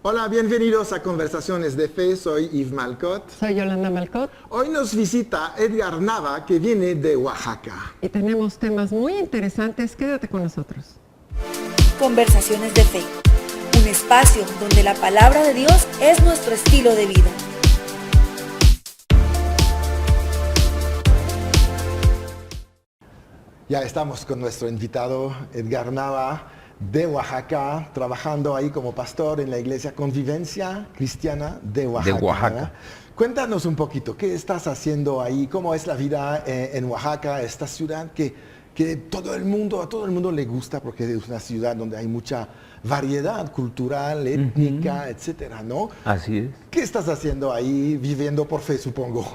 Hola, bienvenidos a Conversaciones de Fe, soy Yves Malcot. Soy Yolanda Malcot Hoy nos visita Edgar Nava, que viene de Oaxaca. y tenemos temas muy interesantes. Quédate con nosotros. Conversaciones de Fe, un espacio donde la palabra de Dios es nuestro estilo de vida. Ya estamos con nuestro invitado Edgar Nava de Oaxaca, trabajando ahí como pastor en la iglesia Convivencia Cristiana de Oaxaca. De Oaxaca. ¿No? Cuéntanos un poquito, ¿qué estás haciendo ahí? ¿Cómo es la vida en Oaxaca, esta ciudad que a todo el mundo le gusta porque es una ciudad donde hay mucha variedad cultural, étnica, etcétera, ¿no? Así es. ¿Qué estás haciendo ahí, viviendo por fe, supongo?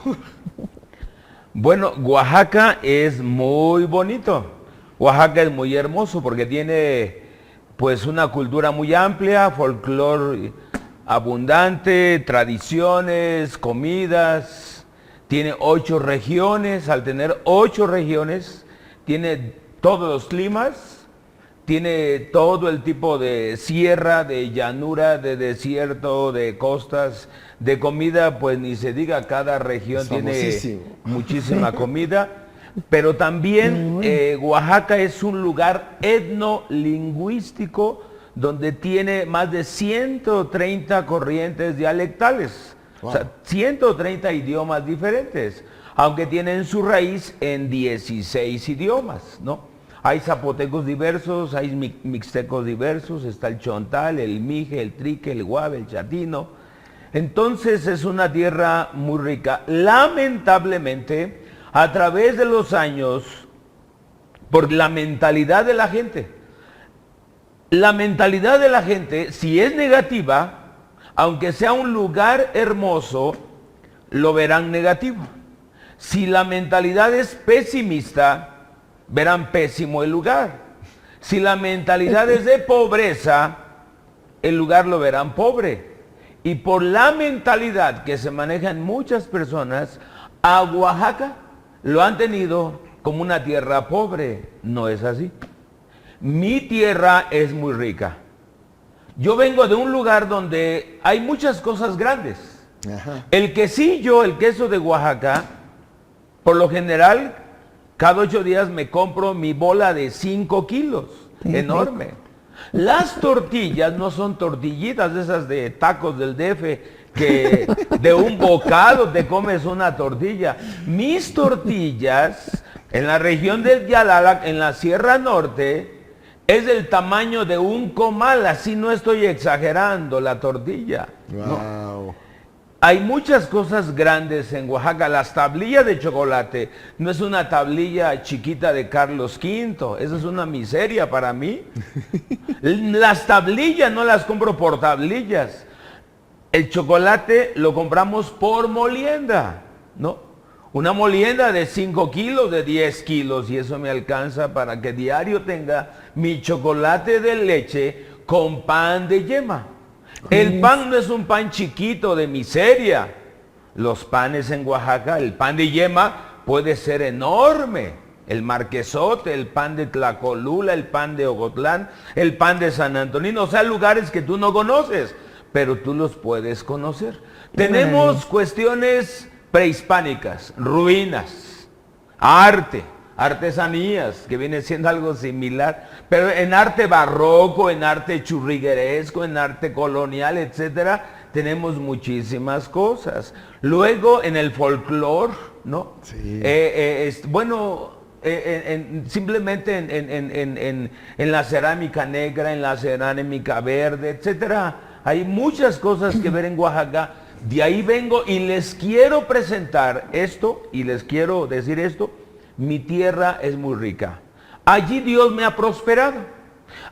Bueno, Oaxaca es muy bonito. Oaxaca es muy hermoso porque tiene pues una cultura muy amplia, folclore abundante, tradiciones, comidas. Tiene 8 regiones. Al tener 8 regiones, tiene todos los climas, tiene todo el tipo de sierra, de llanura, de desierto, de costas, de comida, pues ni se diga, cada región tiene muchísima comida. Pero también Oaxaca es un lugar etnolingüístico donde tiene más de 130 corrientes dialectales, wow. O sea, 130 idiomas diferentes, aunque tienen su raíz en 16 idiomas, ¿no? Hay zapotecos diversos, hay mixtecos diversos, está el chontal, el mije, el trique, el guave, el chatino. Entonces es una tierra muy rica. Lamentablemente, a través de los años, por la mentalidad de la gente, si es negativa, aunque sea un lugar hermoso, lo verán negativo. Si la mentalidad es pesimista, verán pésimo el lugar. Si la mentalidad es de pobreza, el lugar lo verán pobre. Y por la mentalidad que se maneja en muchas personas, a Oaxaca lo han tenido como una tierra pobre. No es así. Mi tierra es muy rica. Yo vengo de un lugar donde hay muchas cosas grandes. Ajá. El quesillo, el queso de Oaxaca, por lo general, cada 8 días me compro mi bola de 5 kilos. Enorme. Las tortillas no son tortillitas de esas de tacos del DF, que de un bocado te comes una tortilla. Mis tortillas, en la región del Yalala, en la Sierra Norte, es del tamaño de un comal, así no estoy exagerando la tortilla. Wow. No. Hay muchas cosas grandes en Oaxaca. Las tablillas de chocolate no es una tablilla chiquita de Carlos V, esa es una miseria para mí. Las tablillas no las compro por tablillas. El chocolate lo compramos por molienda, ¿no? Una molienda de 5 kilos, de 10 kilos, y eso me alcanza para que diario tenga mi chocolate de leche con pan de yema. El pan no es un pan chiquito de miseria. Los panes en Oaxaca, el pan de yema puede ser enorme. El marquesote, el pan de Tlacolula, el pan de Ocotlán, el pan de San Antonino, o sea, lugares que tú no conoces, pero tú los puedes conocer. Tenemos cuestiones prehispánicas, ruinas, arte, artesanías, que viene siendo algo similar, pero en arte barroco, en arte churrigueresco, en arte colonial, etcétera, tenemos muchísimas cosas. Luego en el folclore, ¿no? Sí. Simplemente en la cerámica negra, en la cerámica verde, etcétera, hay muchas cosas que ver en Oaxaca. De ahí vengo y les quiero presentar esto y les quiero decir esto. Mi tierra es muy rica. Allí Dios me ha prosperado.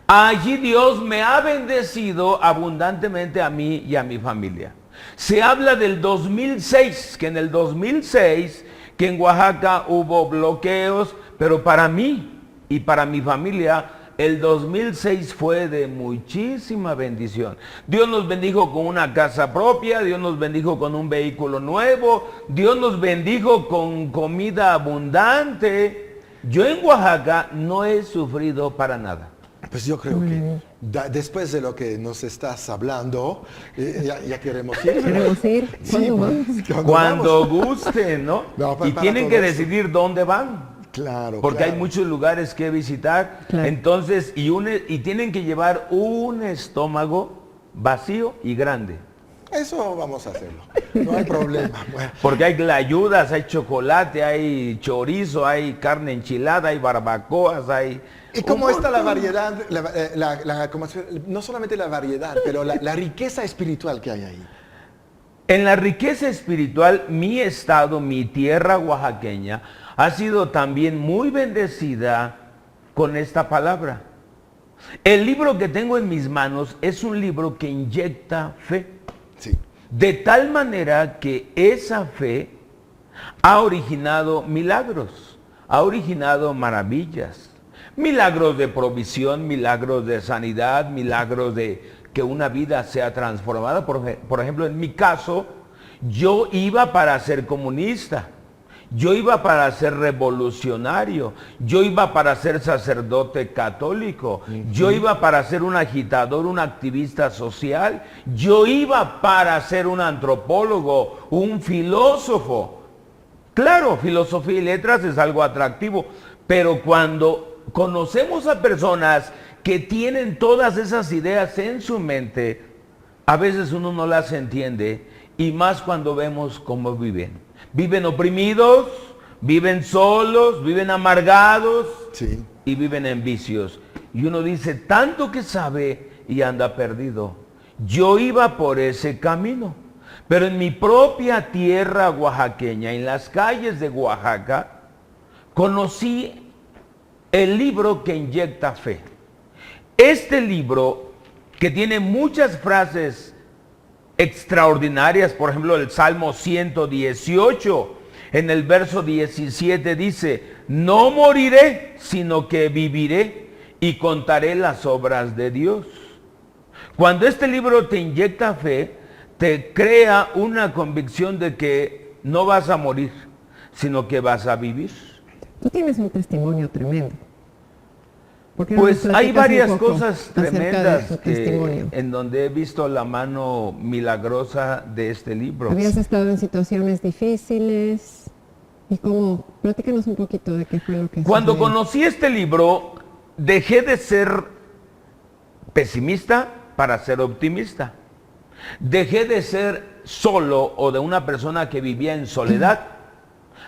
Allí Dios me ha bendecido abundantemente a mí y a mi familia. Se habla del 2006, que en el 2006, que en Oaxaca hubo bloqueos, pero para mí y para mi familia, el 2006 fue de muchísima bendición. Dios nos bendijo con una casa propia, Dios nos bendijo con un vehículo nuevo, Dios nos bendijo con comida abundante. Yo en Oaxaca no he sufrido para nada. Pues yo creo Muy que bien. después de lo que nos estás hablando, ya queremos ir. Queremos ir. Sí, ¿Cuándo vamos? Cuando vamos. gusten, ¿no? No, Y para tienen todo que eso. decidir dónde van. Claro, Porque claro. hay muchos lugares que visitar. Claro. Entonces, y tienen que llevar un estómago vacío y grande. Eso vamos a hacerlo. No hay problema. Bueno, Porque hay glayudas, hay chocolate, hay chorizo, hay carne enchilada, hay barbacoas, hay... ¿y cómo un está la montón. variedad? No solamente la variedad, pero la riqueza espiritual que hay ahí. En la riqueza espiritual, mi estado, mi tierra oaxaqueña, ha sido también muy bendecida con esta palabra. El libro que tengo en mis manos es un libro que inyecta fe. Sí. De tal manera que esa fe ha originado milagros, ha originado maravillas. Milagros de provisión, milagros de sanidad, milagros de que una vida sea transformada. Por ejemplo, en mi caso, yo iba para ser comunista. Yo iba para ser revolucionario, yo iba para ser sacerdote católico, yo iba para ser un agitador, un activista social, yo iba para ser un antropólogo, un filósofo. Claro, filosofía y letras es algo atractivo, pero cuando conocemos a personas que tienen todas esas ideas en su mente, a veces uno no las entiende, y más cuando vemos cómo viven. Viven oprimidos, viven solos, viven amargados Sí. y viven en vicios. Y uno dice, tanto que sabe y anda perdido. Yo iba por ese camino, pero en mi propia tierra oaxaqueña, en las calles de Oaxaca, conocí el libro que inyecta fe. Este libro, que tiene muchas frases extraordinarias, por ejemplo el Salmo 118, en el verso 17 dice, no moriré, sino que viviré y contaré las obras de Dios. Cuando este libro te inyecta fe, te crea una convicción de que no vas a morir, sino que vas a vivir. Tú tienes un testimonio tremendo. ¿Por qué no Pues nos hay platicas un varias poco cosas acerca de tremendas tu testimonio? en donde he visto la mano milagrosa de este libro. Habías estado en situaciones difíciles. ¿Y cómo? Platícanos un poquito de qué fue lo que Cuando sucedió. conocí este libro, dejé de ser pesimista para ser optimista. Dejé de ser solo o de una persona que vivía en soledad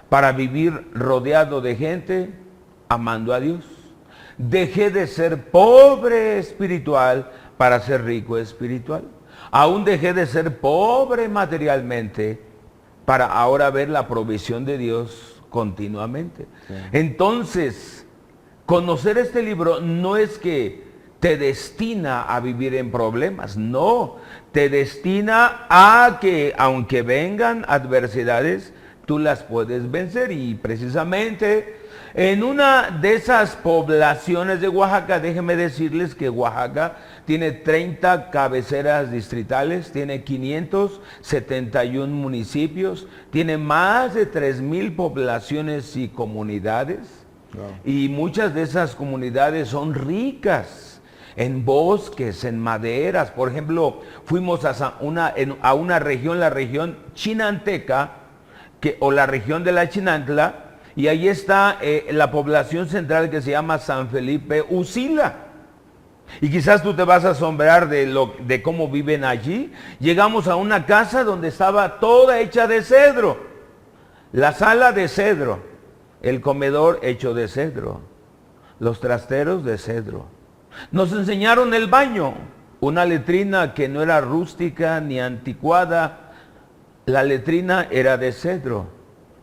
para vivir rodeado de gente, amando a Dios. Dejé de ser pobre espiritual para ser rico espiritual. Aún dejé de ser pobre materialmente para ahora ver la provisión de Dios continuamente. Sí. Entonces, conocer este libro no es que te destina a vivir en problemas, no, te destina a que aunque vengan adversidades, tú las puedes vencer. Y precisamente en una de esas poblaciones de Oaxaca, déjenme decirles que Oaxaca tiene 30 cabeceras distritales, tiene 571 municipios, tiene más de 3,000 poblaciones y comunidades. Wow. Y muchas de esas comunidades son ricas en bosques, en maderas. Por ejemplo, fuimos a una región, la región chinanteca, o la región de la Chinantla, y ahí está la población central que se llama San Felipe Usila. Y quizás tú te vas a asombrar de cómo viven allí. Llegamos a una casa donde estaba toda hecha de cedro. La sala de cedro, el comedor hecho de cedro, los trasteros de cedro. Nos enseñaron el baño, una letrina que no era rústica ni anticuada. La letrina era de cedro.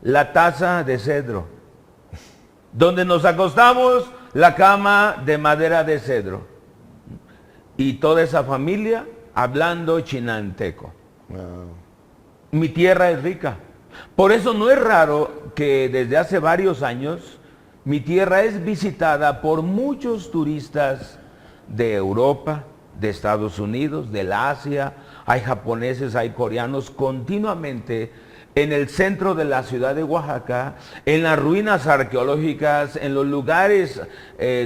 La taza de cedro. Donde nos acostamos, la cama de madera de cedro. Y toda esa familia hablando chinanteco. Wow. Mi tierra es rica. Por eso no es raro que desde hace varios años mi tierra es visitada por muchos turistas de Europa, de Estados Unidos, del Asia. Hay japoneses, hay coreanos, continuamente en el centro de la ciudad de Oaxaca, en las ruinas arqueológicas, en los lugares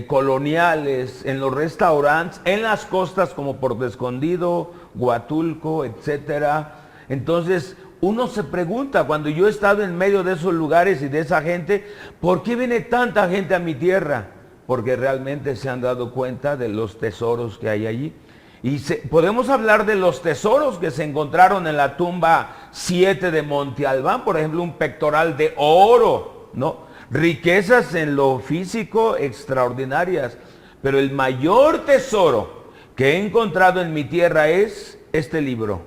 coloniales, en los restaurantes, en las costas como Puerto Escondido, Huatulco, etcétera. Entonces, uno se pregunta, cuando yo he estado en medio de esos lugares y de esa gente, ¿por qué viene tanta gente a mi tierra? Porque realmente se han dado cuenta de los tesoros que hay allí. Y podemos hablar de los tesoros que se encontraron en la tumba 7 de Monte Albán, por ejemplo, un pectoral de oro, ¿no? Riquezas en lo físico extraordinarias. Pero el mayor tesoro que he encontrado en mi tierra es este libro,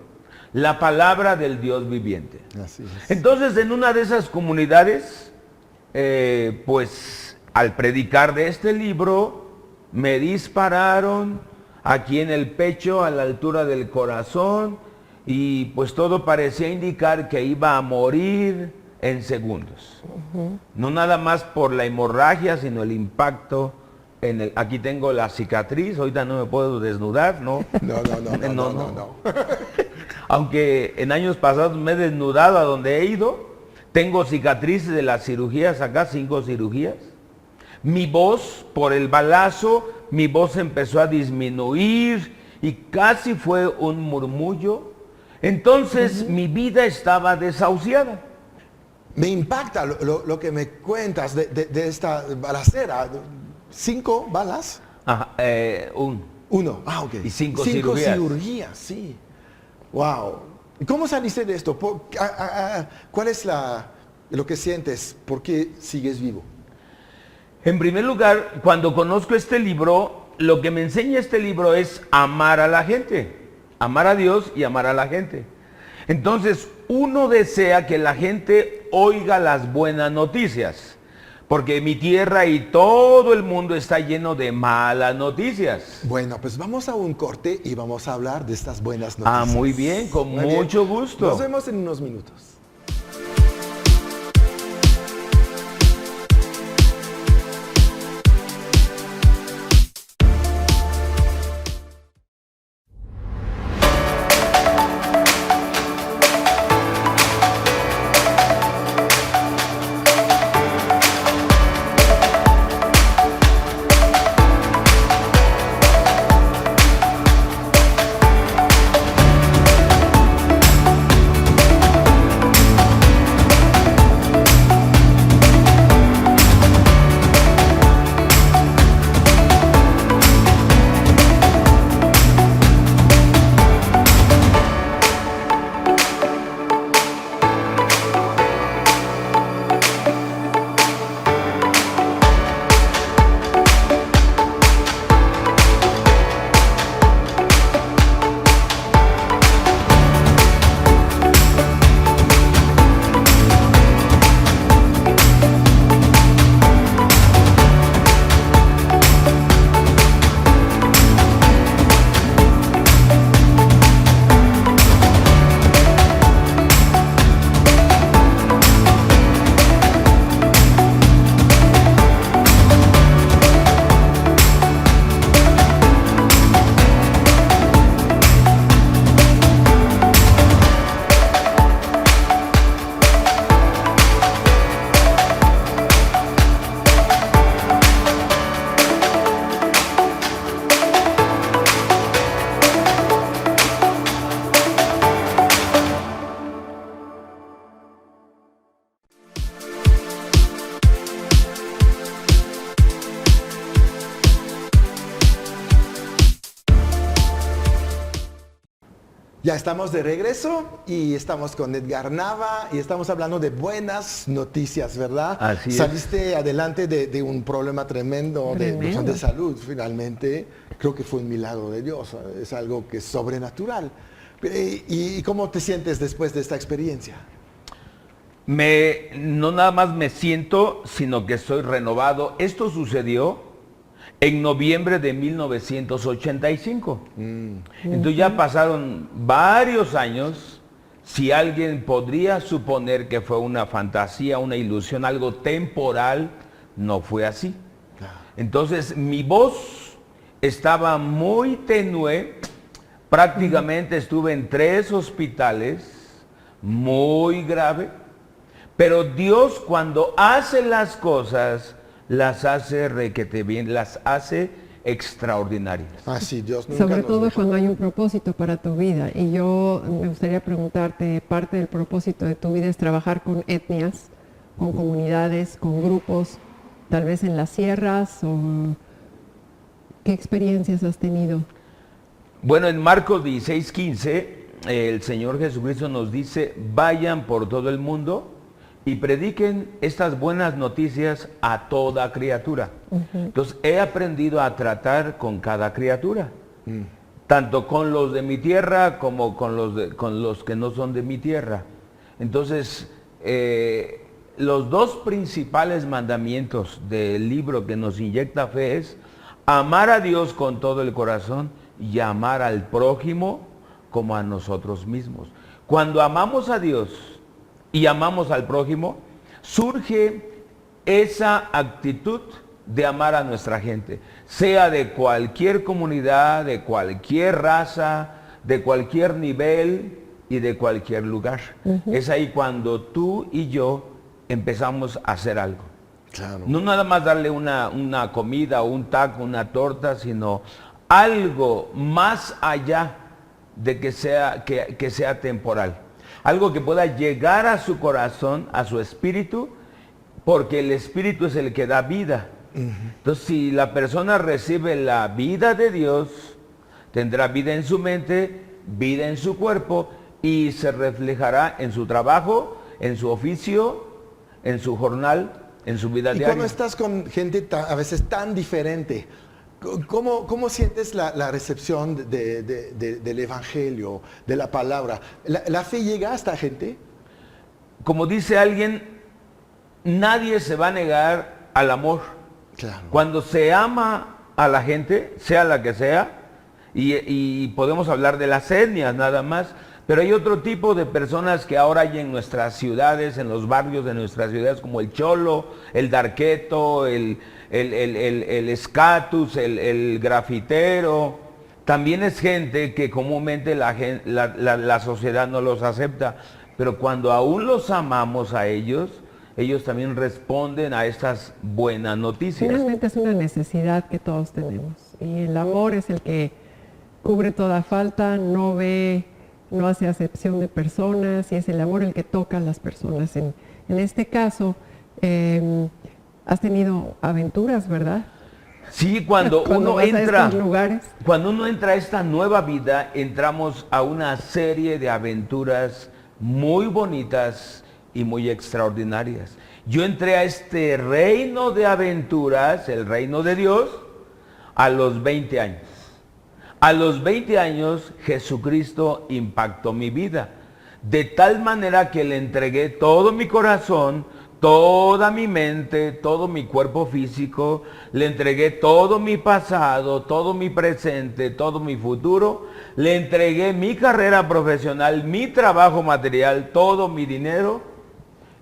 la palabra del Dios viviente. Así es. Entonces, en una de esas comunidades, pues al predicar de este libro, me dispararon aquí en el pecho, a la altura del corazón, y pues todo parecía indicar que iba a morir en segundos. No nada más por la hemorragia, sino el impacto aquí tengo la cicatriz, ahorita no me puedo desnudar, ¿no? No. Aunque en años pasados me he desnudado a donde he ido, tengo cicatrices de las cirugías acá, 5 cirugías. Mi voz, por el balazo, mi voz empezó a disminuir y casi fue un murmullo. Entonces mi vida estaba desahuciada. Me impacta lo que me cuentas de esta balacera. 5 balas. Ajá, Uno. Ah, ok. Y 5 cirugías. 5 cirugías, sí. Wow. ¿Y cómo saliste de esto? ¿Cuál es lo que sientes? ¿Por qué sigues vivo? En primer lugar, cuando conozco este libro, lo que me enseña este libro es amar a la gente, amar a Dios y amar a la gente. Entonces, uno desea que la gente oiga las buenas noticias, porque mi tierra y todo el mundo está lleno de malas noticias. Bueno, pues vamos a un corte y vamos a hablar de estas buenas noticias. Ah, muy bien, con mucho gusto. Nos vemos en unos minutos. Ya estamos de regreso y estamos con Edgar Nava y estamos hablando de buenas noticias, ¿verdad? Así es. Saliste adelante de un problema tremendo de salud, finalmente. Creo que fue un milagro de Dios, es algo que es sobrenatural. ¿Y cómo te sientes después de esta experiencia? No nada más me siento, sino que estoy renovado. Esto sucedió en noviembre de 1985. Entonces ya pasaron varios años. Si alguien podría suponer que fue una fantasía, una ilusión, algo temporal, no fue así. Entonces mi voz estaba muy tenue. Prácticamente estuve en 3 hospitales muy grave, pero Dios cuando hace las cosas, las hace requete bien, las hace extraordinarias. Así, Dios nunca Sobre nos todo deja. cuando hay un propósito para tu vida. Y yo me gustaría preguntarte, parte del propósito de tu vida es trabajar con etnias, con comunidades, con grupos, tal vez en las sierras, o ¿qué experiencias has tenido? Bueno, en Marcos 16:15, el Señor Jesucristo nos dice, vayan por todo el mundo y prediquen estas buenas noticias a toda criatura. Entonces, he aprendido a tratar con cada criatura, tanto con los de mi tierra como con los que no son de mi tierra. Entonces, los dos principales mandamientos del libro que nos inyecta fe es amar a Dios con todo el corazón y amar al prójimo como a nosotros mismos. Cuando amamos a Dios y amamos al prójimo, surge esa actitud de amar a nuestra gente, sea de cualquier comunidad, de cualquier raza, de cualquier nivel y de cualquier lugar. Es ahí cuando tú y yo empezamos a hacer algo. Claro. No nada más darle una comida o un taco, una torta, sino algo más allá de que sea temporal. Algo que pueda llegar a su corazón, a su espíritu, porque el espíritu es el que da vida. Entonces, si la persona recibe la vida de Dios, tendrá vida en su mente, vida en su cuerpo, y se reflejará en su trabajo, en su oficio, en su jornal, en su vida Y diaria. cuando estás con gente a veces tan diferente, ¿cómo sientes la recepción del Evangelio, de la palabra? ¿La fe llega a esta gente? Como dice alguien, nadie se va a negar al amor. Claro. Cuando se ama a la gente, sea la que sea, y podemos hablar de las etnias nada más, pero hay otro tipo de personas que ahora hay en nuestras ciudades, en los barrios de nuestras ciudades, como el cholo, el darqueto, el escatus, el grafitero. También es gente que comúnmente la sociedad no los acepta, pero cuando aún los amamos a ellos, ellos también responden a estas buenas noticias. Finalmente es una necesidad que todos tenemos. Y el amor es el que cubre toda falta, no hace acepción de personas, y es el amor el que toca a las personas. En este caso, has tenido aventuras, ¿verdad? Sí, cuando uno vas a entra, estos lugares. cuando uno entra a esta nueva vida, entramos a una serie de aventuras muy bonitas y muy extraordinarias. Yo entré a este reino de aventuras, el reino de Dios, a los 20 años. A los 20 años Jesucristo impactó mi vida, de tal manera que le entregué todo mi corazón, toda mi mente, todo mi cuerpo físico, le entregué todo mi pasado, todo mi presente, todo mi futuro, le entregué mi carrera profesional, mi trabajo material, todo mi dinero,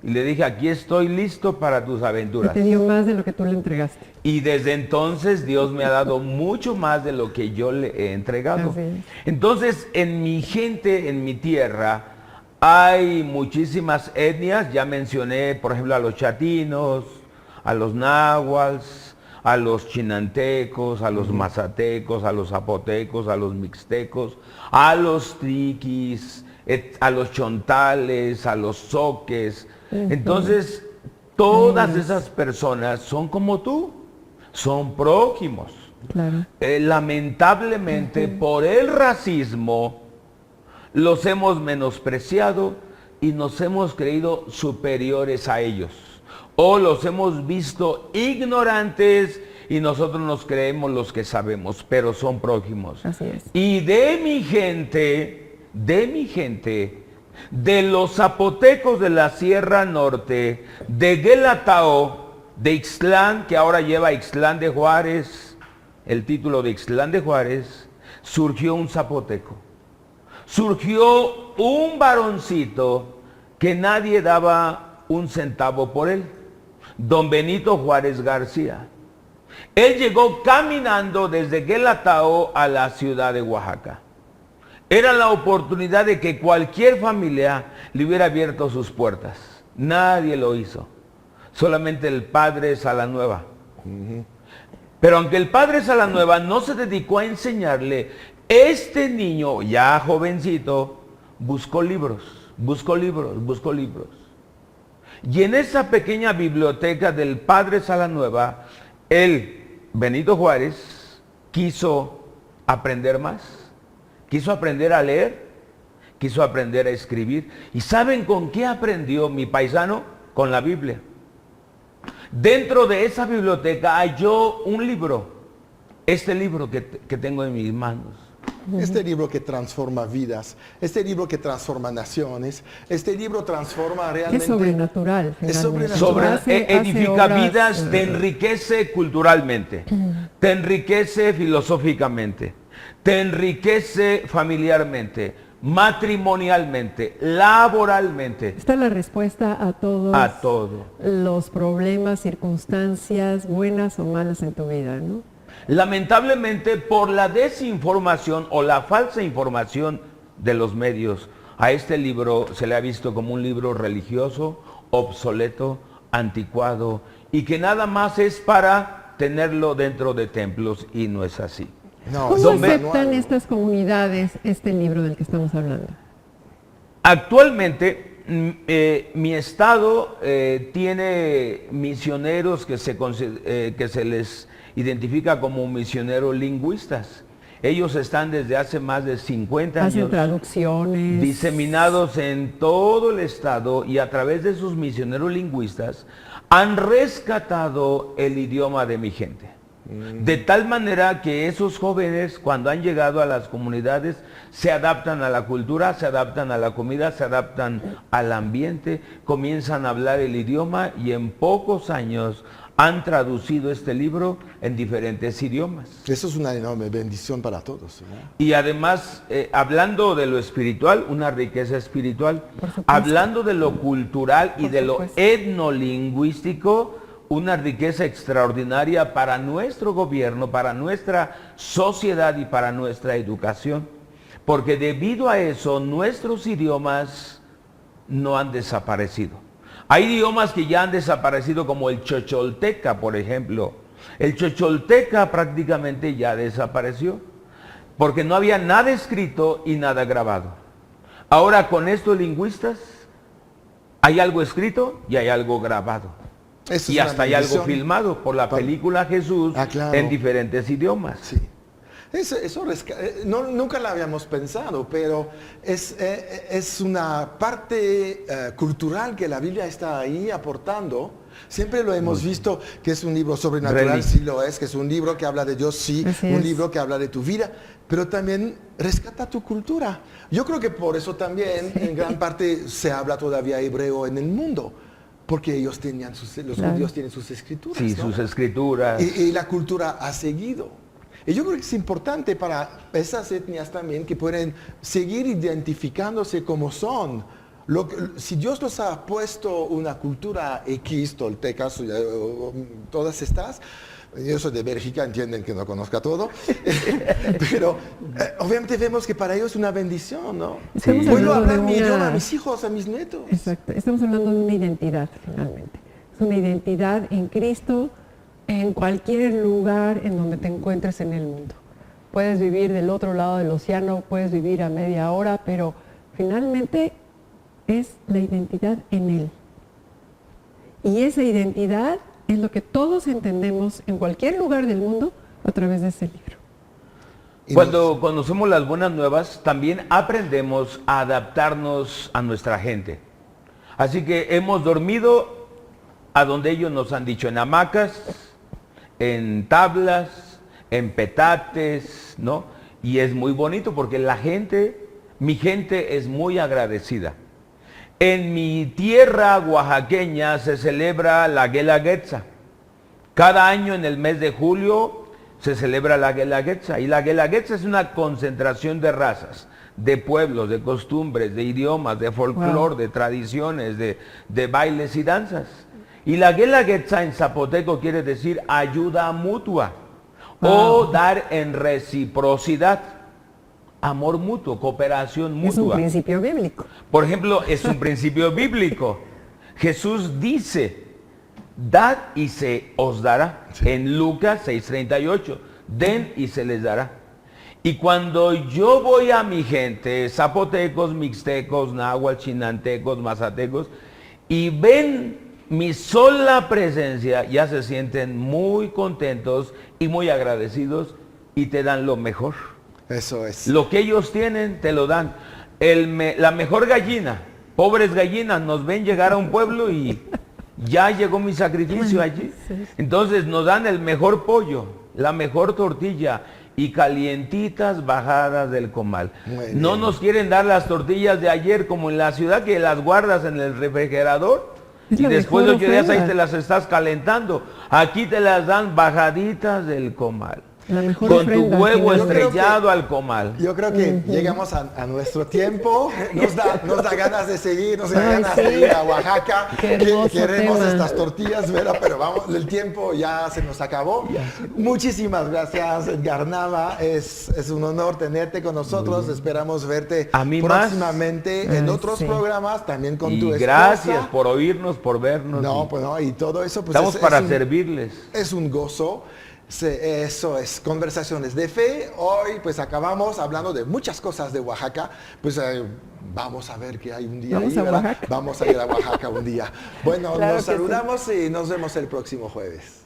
y le dije, aquí estoy listo para tus Y aventuras. te dio más de lo que tú le entregaste. Y desde entonces Dios me ha dado mucho más de lo que yo le he entregado. Así es. Entonces, en mi gente, en mi tierra, hay muchísimas etnias. Ya mencioné, por ejemplo, a los chatinos, a los náhuatls, a los chinantecos, a los mazatecos, a los zapotecos, a los mixtecos, a los triquis, a los chontales, a los zoques. Entonces, todas esas personas son como tú, son prójimos. Claro. Lamentablemente, por el racismo, los hemos menospreciado y nos hemos creído superiores a ellos. O los hemos visto ignorantes y nosotros nos creemos los que sabemos, pero son prójimos. Así es. Y de mi gente, de los zapotecos de la Sierra Norte, de Guelatao, de Ixtlán, que ahora lleva Ixtlán de Juárez, el título de Ixtlán de Juárez, surgió un zapoteco. Surgió un varoncito que nadie daba un centavo por él, don Benito Juárez García. Él llegó caminando desde Guelatao a la ciudad de Oaxaca. Era la oportunidad de que cualquier familia le hubiera abierto sus puertas. Nadie lo hizo. Solamente el padre Salanueva. Pero aunque el padre Salanueva no se dedicó a enseñarle, este niño, ya jovencito, buscó libros. Y en esa pequeña biblioteca del padre Salanueva, él, Benito Juárez, quiso aprender más. Quiso aprender a leer, quiso aprender a escribir. ¿Y saben con qué aprendió mi paisano? Con la Biblia. Dentro de esa biblioteca halló un libro, este libro que tengo en mis manos. Este libro que transforma vidas, este libro que transforma naciones, este libro transforma realmente... Es sobrenatural. Es sobrenatural. Edifica vidas, te enriquece culturalmente, te enriquece filosóficamente, te enriquece familiarmente, matrimonialmente, laboralmente. Esta es la respuesta a todos A todo. los problemas, circunstancias, buenas o malas en tu vida, ¿no? Lamentablemente, por la desinformación o la falsa información de los medios, a este libro se le ha visto como un libro religioso, obsoleto, anticuado, y que nada más es para tenerlo dentro de templos, y no es así. No, ¿Cómo son aceptan manuales. estas comunidades este libro del que estamos hablando? Actualmente, mi estado tiene misioneros que se les identifica como misioneros lingüistas. Ellos están desde hace más de 50 Hacen años traducciones. diseminados en todo el estado, y a través de sus misioneros lingüistas han rescatado el idioma de mi gente. De tal manera que esos jóvenes, cuando han llegado a las comunidades, se adaptan a la cultura, se adaptan a la comida, se adaptan al ambiente, comienzan a hablar el idioma, y en pocos años han traducido este libro en diferentes idiomas. Eso es una enorme bendición para todos, ¿no? Y además, hablando de lo espiritual, una riqueza espiritual. Por supuesto. Hablando de lo cultural y Por de lo supuesto. etnolingüístico, una riqueza extraordinaria para nuestro gobierno, para nuestra sociedad y para nuestra educación. Porque debido a eso, nuestros idiomas no han desaparecido. Hay idiomas que ya han desaparecido, como el chocholteca, por ejemplo. El chocholteca prácticamente ya desapareció, porque no había nada escrito y nada grabado. Ahora, con estos lingüistas, hay algo escrito y hay algo grabado. Eso Y es una hasta hay algo bendición. filmado por la película Jesús Claro. en diferentes idiomas. Sí. Nunca lo habíamos pensado, pero es una parte cultural que la Biblia está ahí aportando. Siempre lo hemos visto que es un libro sobrenatural, sí lo es, que es un libro que habla de Dios, sí, Así un es. libro que habla de tu vida, pero también rescata tu cultura. Yo creo que por eso también en gran parte se habla todavía hebreo en el mundo, porque ellos tenían los Claro. judíos tienen sus escrituras. Sí, ¿no? sus escrituras. Y la cultura ha seguido. Y yo creo que es importante para esas etnias también que pueden seguir identificándose como son. Si Dios nos ha puesto una cultura X, toltecas, todas estas, yo soy de Bélgica, entienden que no conozca todo, pero obviamente vemos que para ellos es una bendición, ¿no? Estamos Puedo hablando de hablar mi idioma a una... mis hijos, a mis nietos. Exacto. Estamos hablando de una identidad, finalmente. Es una identidad en Cristo, en cualquier lugar en donde te encuentres en el mundo. Puedes vivir del otro lado del océano, puedes vivir a media hora, pero finalmente es la identidad en Él. Y esa identidad es lo que todos entendemos en cualquier lugar del mundo a través de ese libro. Y Cuando conocemos las buenas nuevas, también aprendemos a adaptarnos a nuestra gente. Así que hemos dormido a donde ellos nos han dicho, en hamacas, en tablas, en petates, ¿no? Y es muy bonito porque mi gente es muy agradecida. En mi tierra oaxaqueña se celebra la Guelaguetza. Cada año en el mes de julio se celebra la Guelaguetza. Y la Guelaguetza es una concentración de razas, de pueblos, de costumbres, de idiomas, de folclore, de tradiciones, de bailes y danzas. Y la Guelaguetza en zapoteco quiere decir ayuda mutua o dar en reciprocidad. amor mutuo, cooperación Es un mutua. principio bíblico. Por ejemplo, es un principio bíblico. Jesús dice, dad y se os dará. En Lucas 6:38, den y se les dará. Y cuando yo voy a mi gente, zapotecos, mixtecos, náhuatl, chinantecos, mazatecos, y ven mi sola presencia, ya se sienten muy contentos y muy agradecidos y te dan lo mejor. Eso es. Lo que ellos tienen, te lo dan. La mejor gallina, pobres gallinas, nos ven llegar a un pueblo y ya llegó mi sacrificio allí. Entonces nos dan el mejor pollo, la mejor tortilla y calientitas bajadas del comal. No nos quieren dar las tortillas de ayer como en la ciudad, que las guardas en el refrigerador Es y la después de mejor 8 días ahí ofrenda. te las estás calentando. Aquí te las dan bajaditas del comal. La mejor Con tu ofrenda, huevo Señor. Yo creo que- estrellado al comal. Yo creo que llegamos a nuestro tiempo, nos da ganas de seguir, nos da Ay, ganas sí. de ir a Oaxaca. Qué hermoso Queremos tema. estas tortillas, ¿verdad? Pero vamos, el tiempo ya se nos acabó. Muchísimas gracias, Edgar Nava. Es un honor tenerte con nosotros. Esperamos verte A mí más. próximamente en Ay, otros sí. programas, también con Y tu esposa. gracias por oírnos, por vernos. No, y pues no, y todo eso, pues estamos es para un- servirles. es un gozo. Eso es, Conversaciones de Fe. Hoy pues acabamos hablando de muchas cosas de Oaxaca. Pues vamos a ver qué hay un día Vamos ahí, a ¿verdad? Oaxaca. Vamos a ir a Oaxaca un día. Bueno, Claro nos que sí. saludamos y nos vemos el próximo jueves.